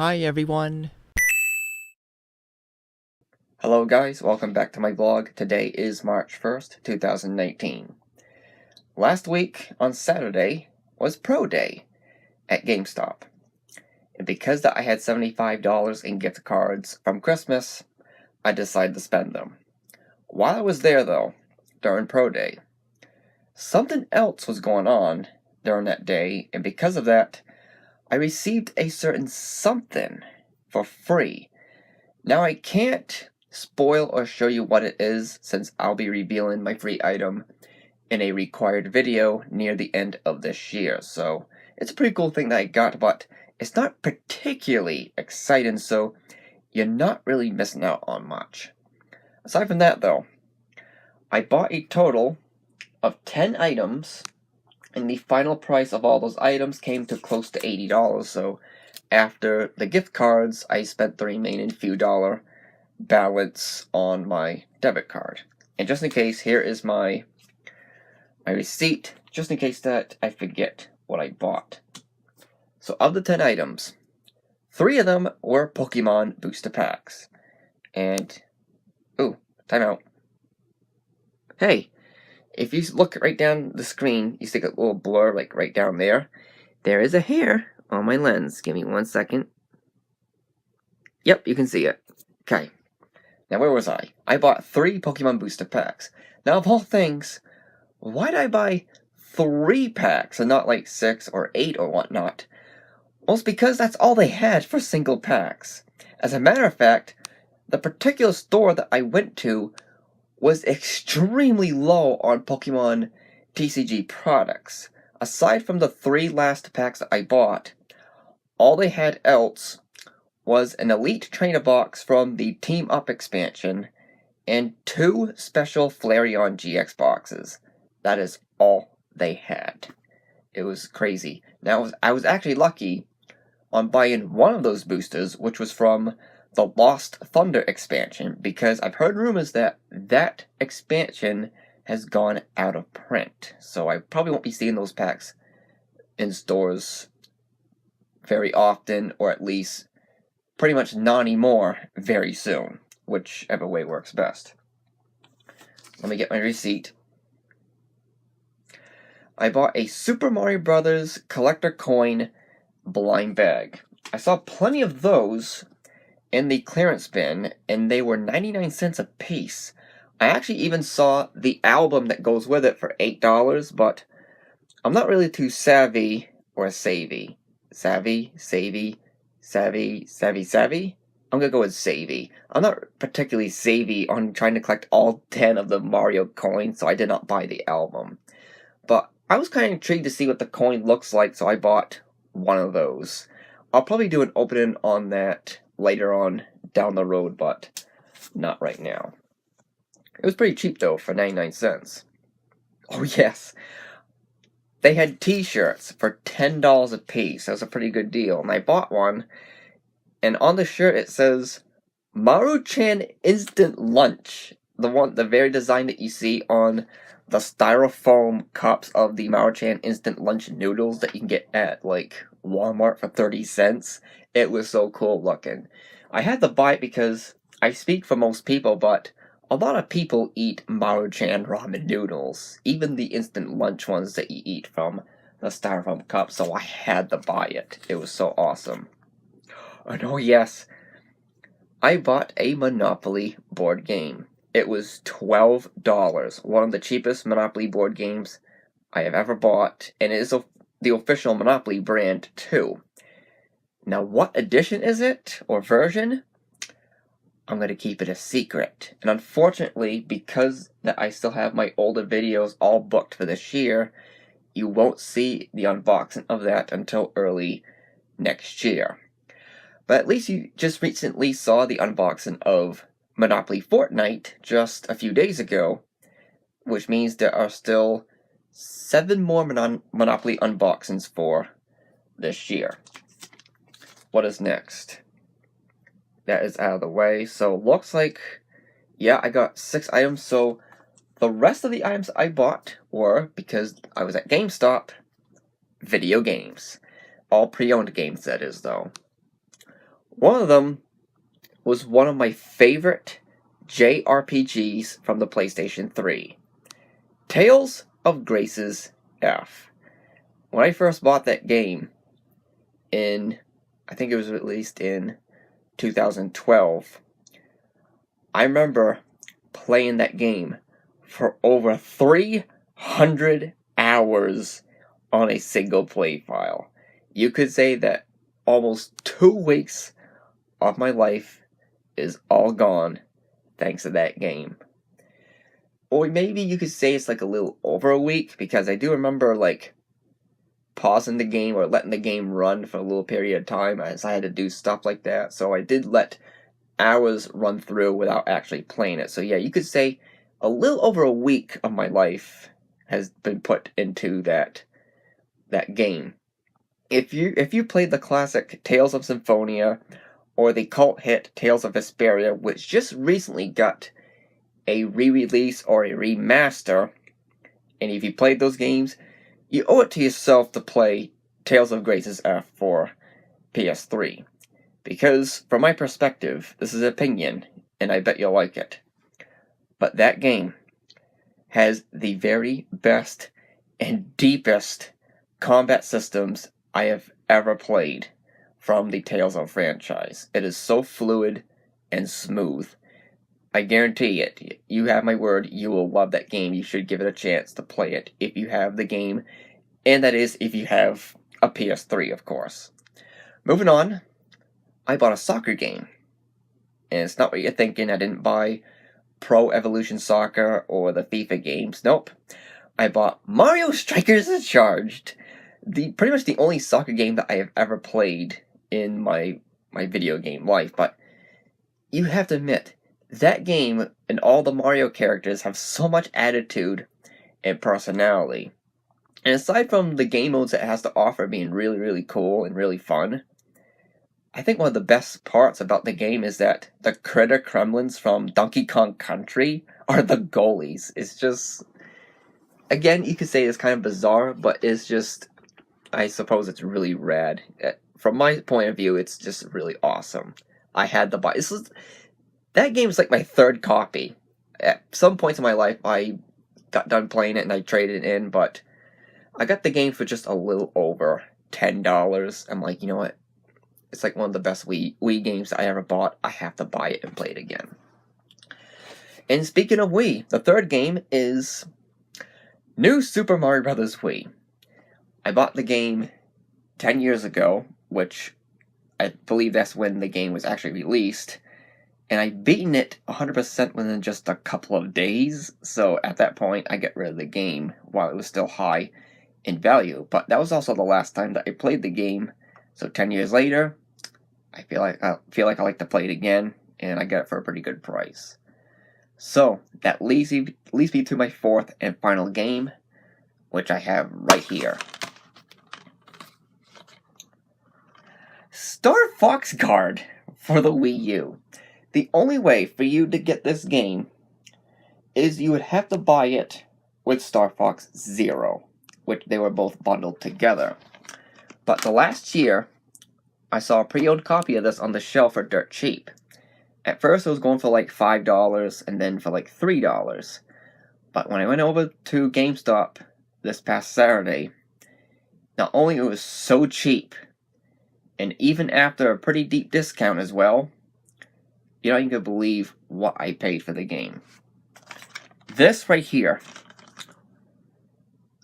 Hi everyone. Hello guys, welcome back to my vlog. Today is March 1st, 2019. Last week, on Saturday, was Pro Day at GameStop. And because that I had $75 in gift cards from Christmas, I decided to spend them. While I was there though, during Pro Day, something else was going on during that day, and because of that, I received a certain something for free. Now I can't spoil or show you what it is since I'll be revealing my free item in a required video near the end of this year. So it's a pretty cool thing that I got, but it's not particularly exciting, so you're not really missing out on much. Aside from that though, I bought a total of 10 items, and the final price of all those items came to close to $80, so after the gift cards, I spent the remaining few dollar balance on my debit card. And just in case, here is my receipt, just in case that I forget what I bought. So of the 10 items, 3 of them were Pokemon booster packs. And, ooh, time out. Hey, if you look right down the screen, you see a little blur like right down there. There is a hair on my lens. Give me 1 second. Yep, you can see it. Okay. Now where was I? I bought 3 Pokemon booster packs. Now of all things, why did I buy 3 packs and not like 6 or 8 or whatnot? Well, it's because that's all they had for single packs. As a matter of fact, the particular store that I went to was extremely low on Pokemon TCG products. Aside from the 3 last packs that I bought, all they had else was an Elite Trainer box from the Team Up expansion and 2 special Flareon GX boxes. That is all they had. It was crazy. Now, I was actually lucky on buying one of those boosters, which was from the Lost Thunder expansion, because I've heard rumors that that expansion has gone out of print. So I probably won't be seeing those packs in stores very often, or at least pretty much not anymore very soon, whichever way works best. Let me get my receipt. I bought a Super Mario Bros. Collector Coin blind bag. I saw plenty of those in the clearance bin, and they were 99 cents a piece. I actually even saw the album that goes with it for $8, but I'm not really too savvy or savvy. Savvy? I'm gonna go with savvy. I'm not particularly savvy on trying to collect all 10 of the Mario coins, so I did not buy the album. But I was kind of intrigued to see what the coin looks like, so I bought one of those. I'll probably do an opening on that later on down the road, but not right now. It was pretty cheap though, for 99 cents. Oh yes, they had t-shirts for $10 a piece. That was a pretty good deal, and I bought one, and on the shirt it says Maru-chan Instant Lunch. The very design that you see on the styrofoam cups of the Maru-chan Instant Lunch noodles that you can get at, like, Walmart for 30 cents. It was so cool looking. I had to buy it because I speak for most people, but a lot of people eat Maru-chan ramen noodles, even the instant lunch ones that you eat from the styrofoam cup, so I had to buy it. It was so awesome. And oh yes, I bought a Monopoly board game. It was $12, one of the cheapest Monopoly board games I have ever bought, and it is the official Monopoly brand too. Now what edition is it, or version? I'm going to keep it a secret. And unfortunately, because that I still have my older videos all booked for this year, you won't see the unboxing of that until early next year. But at least you just recently saw the unboxing of Monopoly Fortnite just a few days ago, which means there are still 7 more Monopoly unboxings for this year. What is next? That is out of the way, so looks like, yeah, I got 6 items, so the rest of the items I bought were, because I was at GameStop, video games. All pre-owned games, that is, though. One of them was one of my favorite JRPGs from the PlayStation 3, Tales of Grace's F. When I first bought that game I think it was released in 2012, I remember playing that game for over 300 hours on a single play file. You could say that almost 2 weeks of my life is all gone thanks to that game. Or maybe you could say it's like a little over a week, because I do remember like pausing the game or letting the game run for a little period of time as I had to do stuff like that. So I did let hours run through without actually playing it. So yeah, you could say a little over a week of my life has been put into that game. If you played the classic Tales of Symphonia or the cult hit Tales of Vesperia, which just recently got a re-release or a remaster, and if you played those games, you owe it to yourself to play Tales of Grace's F for PS3. Because, from my perspective, this is opinion, and I bet you'll like it, but that game has the very best and deepest combat systems I have ever played from the Tales of franchise. It is so fluid and smooth. I guarantee it. You have my word, you will love that game. You should give it a chance to play it if you have the game, and that is if you have a PS3, of course. Moving on, I bought a soccer game. And it's not what you're thinking. I didn't buy Pro Evolution Soccer or the FIFA games. Nope. I bought Mario Strikers Charged. Pretty much the only soccer game that I have ever played in my video game life. But you have to admit, that game and all the Mario characters have so much attitude and personality. And aside from the game modes it has to offer being really, really cool and really fun, I think one of the best parts about the game is that the critter Kremlins from Donkey Kong Country are the goalies. It's just, again, you could say it's kind of bizarre, but it's just, I suppose it's really rad. From my point of view, it's just really awesome. I had to buy, that game is like my third copy. At some points in my life, I got done playing it and I traded it in, but I got the game for just a little over $10. I'm like, you know what? It's like one of the best Wii games I ever bought. I have to buy it and play it again. And speaking of Wii, the third game is New Super Mario Bros. Wii. I bought the game 10 years ago, which I believe that's when the game was actually released. And I've beaten it 100% within just a couple of days. So at that point, I get rid of the game while it was still high in value. But that was also the last time that I played the game. So 10 years later, I feel like I like to play it again, and I get it for a pretty good price. So that leads me to my fourth and final game, which I have right here. Star Fox Guard for the Wii U. The only way for you to get this game is you would have to buy it with Star Fox Zero, which they were both bundled together. But the last year, I saw a pre-owned copy of this on the shelf for dirt cheap. At first it was going for like $5 and then for like $3. But when I went over to GameStop this past Saturday, not only it was so cheap, and even after a pretty deep discount as well, you're not even going to believe what I paid for the game. This right here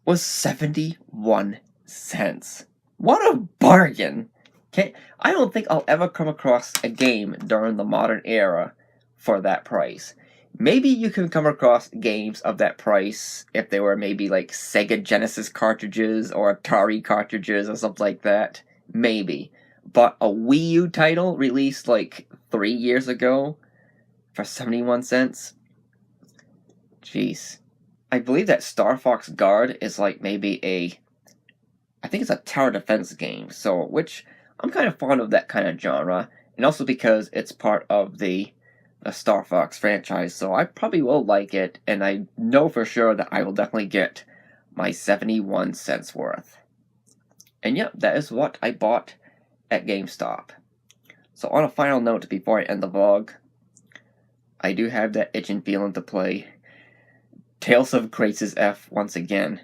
was 71 cents. What a bargain! I don't think I'll ever come across a game during the modern era for that price. Maybe you can come across games of that price if they were maybe like Sega Genesis cartridges or Atari cartridges or something like that. Maybe. But a Wii U title released like 3 years ago for 71 cents? Jeez. I believe that Star Fox Guard is like maybe I think it's a tower defense game, which I'm kind of fond of that kind of genre, and also because it's part of the Star Fox franchise, so I probably will like it, and I know for sure that I will definitely get my 71 cents worth. And yeah, that is what I bought at GameStop. So on a final note before I end the vlog, I do have that itching feeling to play Tales of Grace's F once again,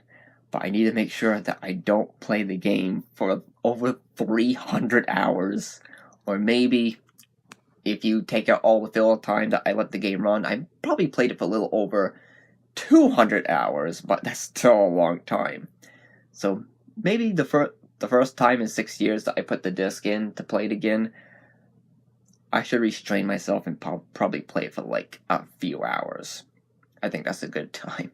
but I need to make sure that I don't play the game for over 300 hours, or maybe if you take out all the fill time that I let the game run, I probably played it for a little over 200 hours, but that's still a long time. So maybe the first time in 6 years that I put the disc in to play it again, I should restrain myself and probably play it for like a few hours. I think that's a good time.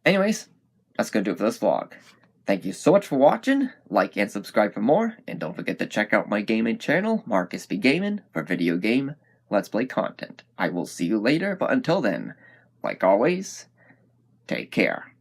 Anyways, that's gonna do it for this vlog. Thank you so much for watching. Like and subscribe for more, and don't forget to check out my gaming channel, Markis Be Gaming, for video game Let's Play content. I will see you later, but until then, like always, take care.